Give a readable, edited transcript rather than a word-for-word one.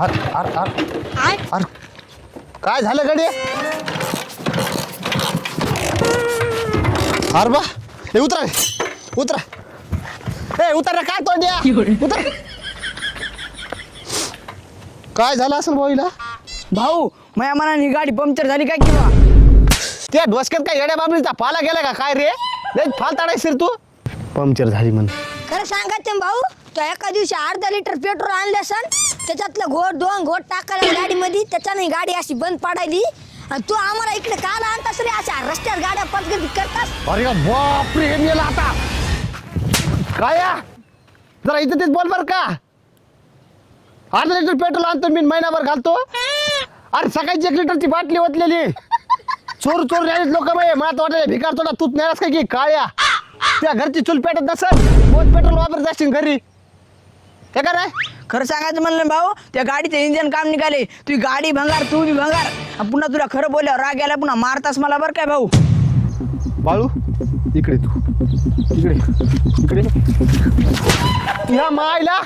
अरे काय झालं गाडी अरे बा हे उतरा उतरा ए उतर रे काय तोंड्या उतर काय झालं असेल भाऊला भाऊ माझ्या मनाने ही गाडी पंक्चर झाली काय किंवा त्या डोसक्यात काय येड्या बाबलीचा पाला गेला का काय रे लय फाल ताडायशीर तू पंक्चर झाली म्हण खरं सांगायचं भाऊ तो एका दिवशी अर्धा लिटर पेट्रोल आणलं असन त्याच्यातलं घोट दोन घोट टाकायला गाडीमध्ये त्याच्याने गाडी अशी बंद पाडायली आणि तू आम्हाला इकडे काला आणतास रे अशा रस्त्यात गाड्या पटकन करतास अरे बापरे हे मेला आता काय जरा इथं तेच बोल बर का अर्धा लिटर पेट्रोल आणतो मी महिनाभर घालतो अरे सकाळची 1 लिटरची बाटली ओतलेली चोर चोर राहिले लोक बाई मला वाटलं भिकार तोडा तूच नेलास काय की काळ्या त्या घरची चूल पेटत नसल बहुत पेट्रोल वापरत असतील घरी हे का रे खरं सांगायचं म्हणलं भाऊ त्या गाडीचं इंजन काम निघाले तुझी गाडी भंगार तू बी भंगार आणि पुन्हा तुला खरं बोलल्यावर राग यायला पुन्हा मारतास मला बरं काय भाऊ बाळू इकडे तू इकडे इकडे या मायला